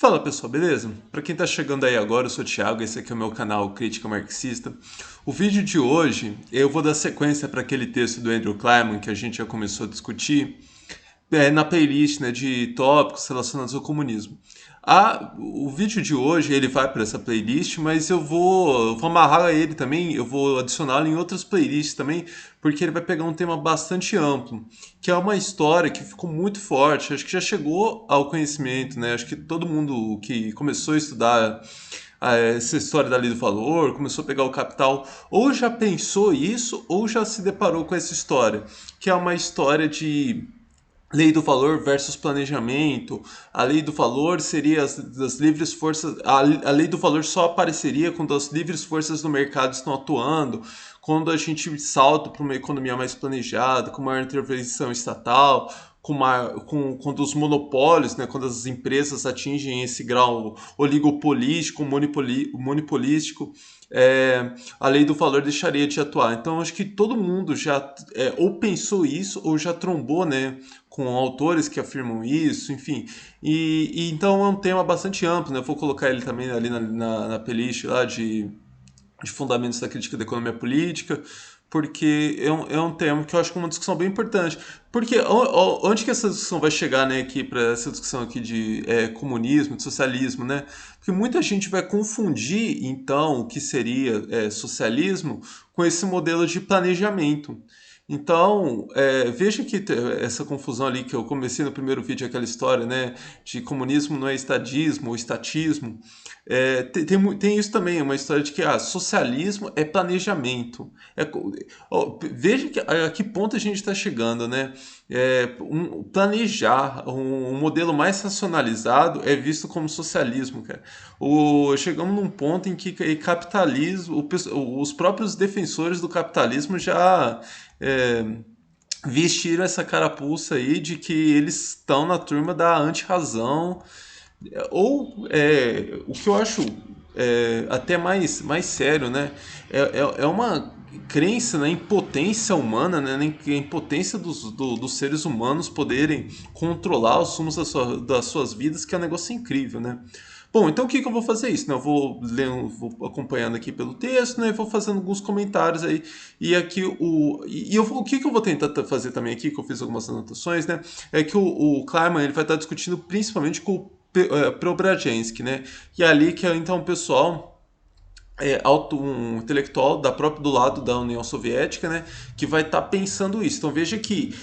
Fala pessoal, beleza? Para quem está chegando aí agora, eu sou o Thiago, esse aqui é o meu canal Crítica Marxista. O vídeo de hoje eu vou dar sequência para aquele texto do Andrew Kleiman que a gente já começou a discutir na playlist, né, de tópicos relacionados ao comunismo. O vídeo de hoje ele vai para essa playlist, mas eu vou amarrar ele também, eu vou adicioná-lo em outras playlists também, porque ele vai pegar um tema bastante amplo, que é uma história que ficou muito forte, acho que já chegou ao conhecimento, né? Acho que todo mundo que começou a estudar essa história da lei do valor, começou a pegar o capital, ou já pensou isso, ou já se deparou com essa história, que é uma história de lei do valor versus planejamento. A lei do valor seria das livres forças. A lei do valor só apareceria quando as livres forças do mercado estão atuando, quando a gente salta para uma economia mais planejada, com maior intervenção estatal, quando os monopólios, né, quando as empresas atingem esse grau oligopolístico, monopolístico, a lei do valor deixaria de atuar. Então, acho que todo mundo já ou pensou isso ou já trombou, né, com autores que afirmam isso, enfim. E então é um tema bastante amplo, né? Eu vou colocar ele também ali na playlist lá de Fundamentos da Crítica da Economia Política, porque é um tema que eu acho que é uma discussão bem importante. Porque onde que essa discussão vai chegar, né, aqui para essa discussão aqui de comunismo, de socialismo, né? Porque muita gente vai confundir, então, o que seria socialismo com esse modelo de planejamento. Então, veja que essa confusão ali que eu comecei no primeiro vídeo, aquela história, né, de comunismo não é estadismo ou estatismo, tem isso também, uma história de que socialismo é planejamento. Veja a que ponto a gente está chegando, né? Planejar um modelo mais racionalizado é visto como socialismo, cara. Chegamos num ponto em que capitalismo, os próprios defensores do capitalismo já é, vestiram essa carapuça aí de que eles estão na turma da anti-razão, o que eu acho até mais sério, né? É uma crença na impotência humana, né? Na impotência dos seres humanos poderem controlar os rumos das suas vidas, que é um negócio incrível, né? Bom, então o que eu vou fazer isso, né? Eu vou lendo, vou acompanhando aqui pelo texto, né? Vou fazendo alguns comentários aí. E aqui o que eu vou tentar fazer também aqui, que eu fiz algumas anotações, né? É que o Kleiman ele vai estar discutindo principalmente com o Preobrazhensky, né? E é ali que então o pessoal um intelectual do lado da União Soviética, né, que vai estar pensando isso. Então veja que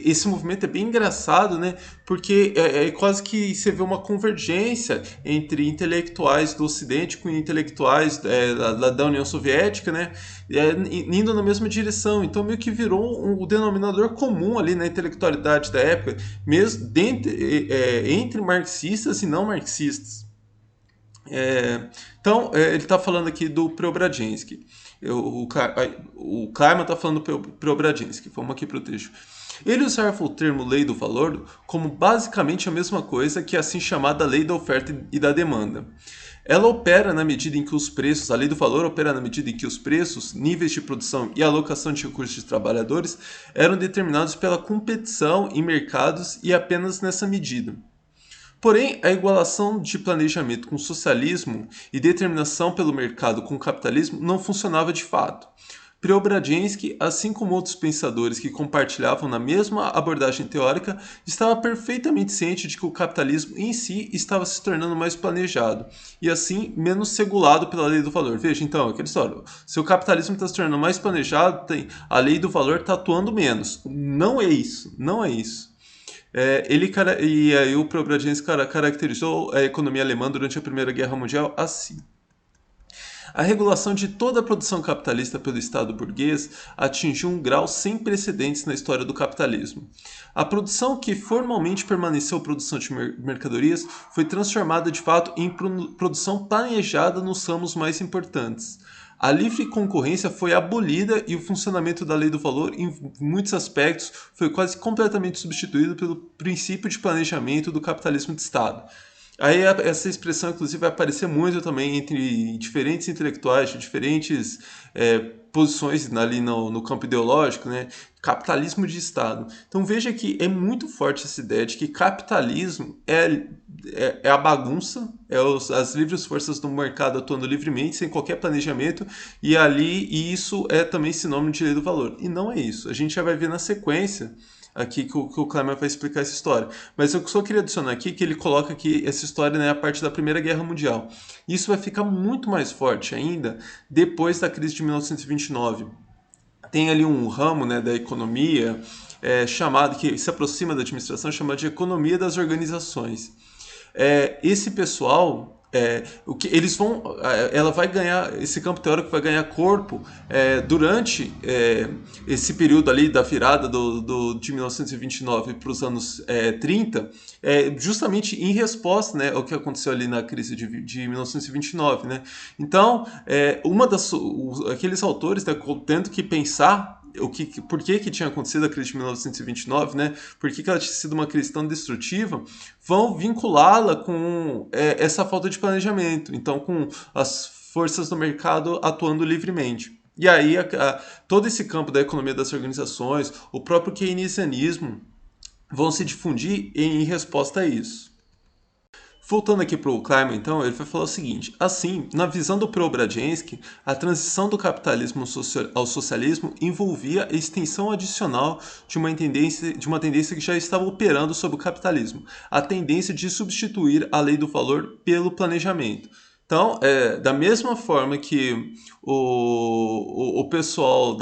esse movimento é bem engraçado, né, porque quase que você vê uma convergência entre intelectuais do Ocidente com intelectuais da União Soviética, né, indo na mesma direção. Então meio que virou o denominador comum ali na intelectualidade da época, mesmo entre marxistas e não marxistas. Então, ele está falando aqui do Preobrazhensky. O Kleiman está falando do Preobrazhensky. Vamos aqui para o trecho. Ele usava o termo lei do valor como basicamente a mesma coisa que a assim chamada lei da oferta e da demanda. Ela opera na medida em que os preços, a lei do valor opera na medida em que os preços, níveis de produção e alocação de recursos de trabalhadores eram determinados pela competição em mercados e apenas nessa medida. Porém, a igualação de planejamento com socialismo e determinação pelo mercado com o capitalismo não funcionava de fato. Preobrazhensky, assim como outros pensadores que compartilhavam na mesma abordagem teórica, estava perfeitamente ciente de que o capitalismo em si estava se tornando mais planejado e assim menos regulado pela lei do valor. Veja, então, aquela história: se o capitalismo está se tornando mais planejado, a lei do valor está atuando menos. Não é isso, não é isso. E aí o Preobrazhensky caracterizou a economia alemã durante a Primeira Guerra Mundial assim. A regulação de toda a produção capitalista pelo Estado burguês atingiu um grau sem precedentes na história do capitalismo. A produção que formalmente permaneceu produção de mercadorias foi transformada de fato em produção planejada nos ramos mais importantes. A livre concorrência foi abolida e o funcionamento da lei do valor, em muitos aspectos, foi quase completamente substituído pelo princípio de planejamento do capitalismo de Estado. Aí essa expressão, inclusive, vai aparecer muito também entre diferentes intelectuais, de diferentes posições ali no campo ideológico, né? Capitalismo de Estado. Então veja que é muito forte essa ideia de que capitalismo é a bagunça, as livres forças do mercado atuando livremente, sem qualquer planejamento, e isso é também sinônimo de lei do valor. E não é isso. A gente já vai ver na sequência aqui que o Klemer vai explicar essa história. Mas eu só queria adicionar aqui que ele coloca que essa história, né, é a parte da Primeira Guerra Mundial. Isso vai ficar muito mais forte ainda depois da crise de 1929. Tem ali um ramo, né, da economia chamado, que se aproxima da administração, chamado de economia das organizações. Esse pessoal, o que eles vão, ela vai ganhar, esse campo teórico vai ganhar corpo durante esse período ali da virada de 1929 para os anos 30, justamente em resposta, né, ao que aconteceu ali na crise de 1929, né? Então, aqueles autores, né, tendo que pensar por que tinha acontecido a crise de 1929, né? Por que ela tinha sido uma crise tão destrutiva, vão vinculá-la com essa falta de planejamento, então com as forças do mercado atuando livremente. E aí todo esse campo da economia das organizações, o próprio keynesianismo, vão se difundir em resposta a isso. Voltando aqui para o Klein, então, ele vai falar o seguinte: assim, na visão do Preobrajensky, a transição do capitalismo ao socialismo envolvia a extensão adicional de uma tendência que já estava operando sobre o capitalismo, a tendência de substituir a lei do valor pelo planejamento. Então, da mesma forma que o pessoal,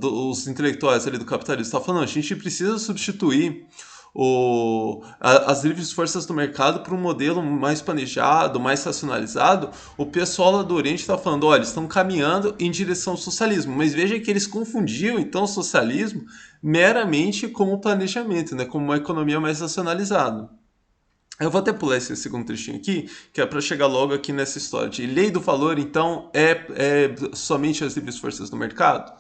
os intelectuais ali do capitalismo está falando, a gente precisa substituir as livres forças do mercado para um modelo mais planejado, mais racionalizado. O pessoal lá do Oriente está falando, olha, estão caminhando em direção ao socialismo, mas veja que eles confundiam então o socialismo meramente como planejamento, né, como uma economia mais racionalizada. Eu vou até pular esse segundo trechinho aqui, que é para chegar logo aqui nessa história de lei do valor, então é somente as livres forças do mercado?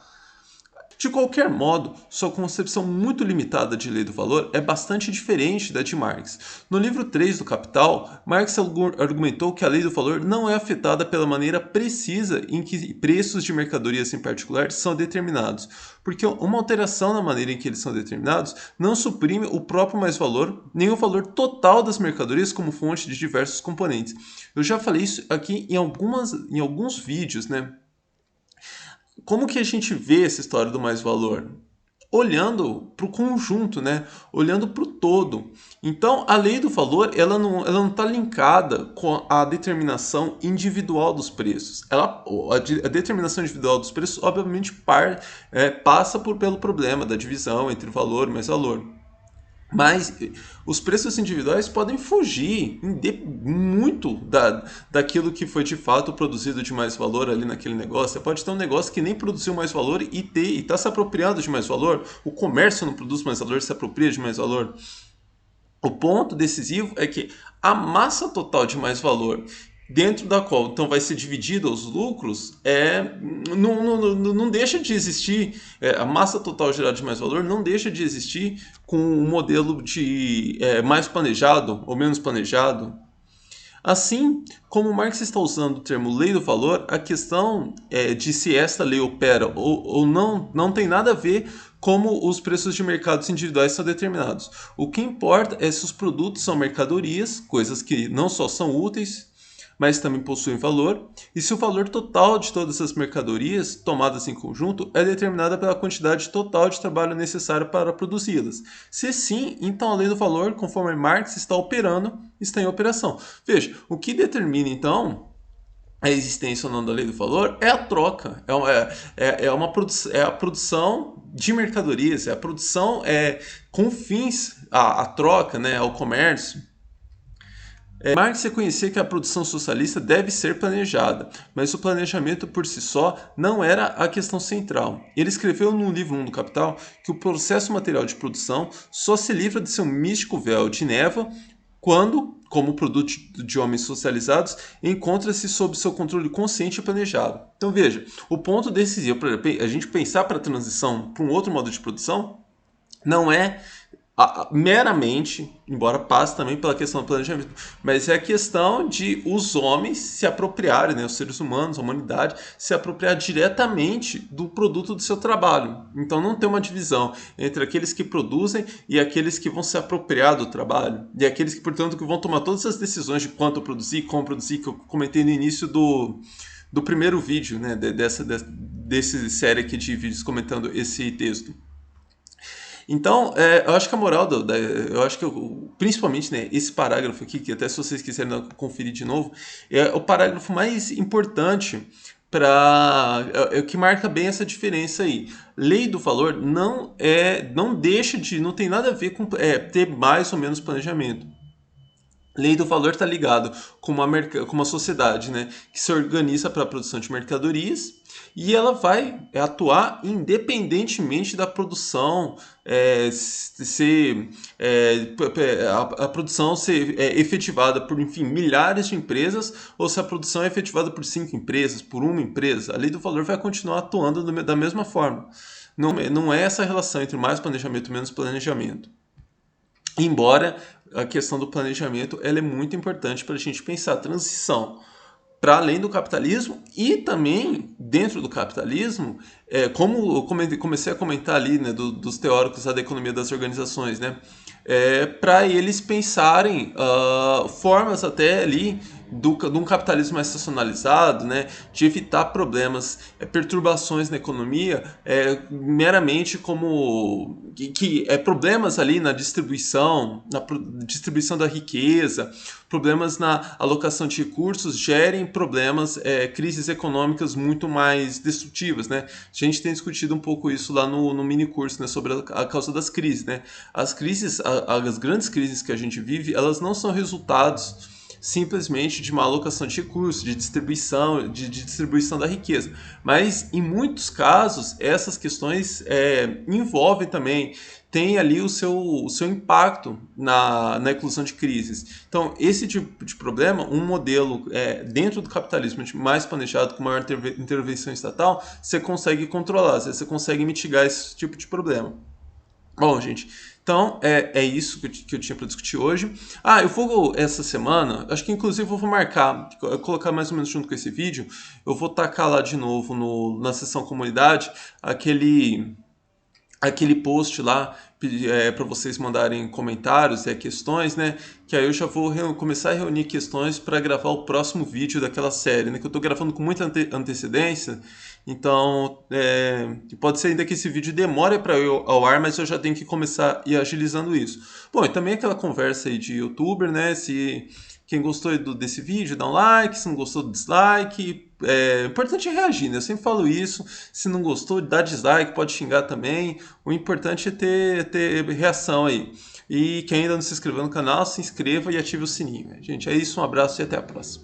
De qualquer modo, sua concepção muito limitada de lei do valor é bastante diferente da de Marx. No livro 3 do Capital, Marx argumentou que a lei do valor não é afetada pela maneira precisa em que preços de mercadorias em particular são determinados, porque uma alteração na maneira em que eles são determinados não suprime o próprio mais-valor, nem o valor total das mercadorias como fonte de diversos componentes. Eu já falei isso aqui em alguns vídeos, né? Como que a gente vê essa história do mais-valor? Olhando para o conjunto, né? Olhando para o todo. Então, a lei do valor ela não está linkada com a determinação individual dos preços. A determinação individual dos preços, obviamente, passa pelo problema da divisão entre valor e mais-valor. Mas os preços individuais podem fugir muito daquilo que foi de fato produzido de mais valor ali naquele negócio. Você pode ter um negócio que nem produziu mais valor e está se apropriando de mais valor. O comércio não produz mais valor, se apropria de mais valor. O ponto decisivo é que a massa total de mais valor, dentro da qual então vai ser dividido os lucros, não deixa de existir, a massa total gerada de mais valor não deixa de existir com um modelo de mais planejado ou menos planejado. Assim, como Marx está usando o termo lei do valor, a questão de se esta lei opera ou não tem nada a ver como os preços de mercados individuais são determinados. O que importa é se os produtos são mercadorias, coisas que não só são úteis, mas também possuem valor, e se o valor total de todas as mercadorias tomadas em conjunto é determinada pela quantidade total de trabalho necessário para produzi-las. Se sim, então a lei do valor, conforme Marx está operando, está em operação. Veja, o que determina então a existência ou não da lei do valor é a troca, é a produção de mercadorias, é a produção com fins à troca, né, ao comércio. Marx reconhecia que a produção socialista deve ser planejada, mas o planejamento por si só não era a questão central. Ele escreveu no livro 1 do Capital que o processo material de produção só se livra de seu místico véu de névoa quando, como produto de homens socializados, encontra-se sob seu controle consciente e planejado. Então veja, o ponto decisivo para a gente pensar para a transição para um outro modo de produção não é meramente, embora passe também pela questão do planejamento, mas é a questão de os homens se apropriarem, né, os seres humanos, a humanidade, se apropriar diretamente do produto do seu trabalho. Então não tem uma divisão entre aqueles que produzem e aqueles que vão se apropriar do trabalho, e aqueles que, portanto, que vão tomar todas as decisões de quanto produzir, como produzir, que eu comentei no início do primeiro vídeo, né, desse série aqui de vídeos comentando esse texto. Então, eu acho que a moral, eu acho que principalmente, né, esse parágrafo aqui, que até se vocês quiserem conferir de novo, é o parágrafo mais importante para que marca bem essa diferença aí. Lei do valor não deixa de, não tem nada a ver com ter mais ou menos planejamento. Lei do valor está ligado com uma sociedade, né, que se organiza para a produção de mercadorias e ela vai atuar independentemente da produção ser a produção ser efetivada por, enfim, milhares de empresas ou se a produção é efetivada por 5 empresas, por uma empresa. A lei do valor vai continuar atuando da mesma forma. Não é essa relação entre mais planejamento e menos planejamento. Embora a questão do planejamento ela é muito importante para a gente pensar a transição para além do capitalismo e também dentro do capitalismo, como eu comecei a comentar ali, né, dos teóricos da economia das organizações, né, para eles pensarem formas até ali de um capitalismo mais estacionalizado, né, de evitar problemas, perturbações na economia, meramente como problemas ali na distribuição da riqueza, problemas na alocação de recursos gerem problemas, crises econômicas muito mais destrutivas, né? A gente tem discutido um pouco isso lá no mini curso, né, sobre a causa das crises, né? As crises, as grandes crises que a gente vive, elas não são resultados simplesmente de uma alocação de recursos, de distribuição da riqueza. Mas, em muitos casos, essas questões envolvem também, tem ali o seu impacto na eclosão de crises. Então, esse tipo de problema, um modelo dentro do capitalismo mais planejado, com maior intervenção estatal, você consegue controlar, você consegue mitigar esse tipo de problema. Bom, gente, então é isso que eu tinha para discutir hoje. Eu vou, essa semana, acho que inclusive eu vou marcar, colocar mais ou menos junto com esse vídeo, eu vou tacar lá de novo na seção comunidade aquele post lá para vocês mandarem comentários e questões, né? Que aí eu já vou começar a reunir questões para gravar o próximo vídeo daquela série, né? Que eu estou gravando com muita antecedência, então pode ser ainda que esse vídeo demore para ir ao ar, mas eu já tenho que começar a ir agilizando isso. Bom, e também aquela conversa aí de youtuber, né? Se quem gostou desse vídeo, dá um like. Se não gostou, dislike. O importante é reagir, né? Eu sempre falo isso. Se não gostou, dá dislike, pode xingar também. O importante é ter reação aí. E quem ainda não se inscreveu no canal, se inscreva e ative o sininho, né? Gente, é isso. Um abraço e até a próxima.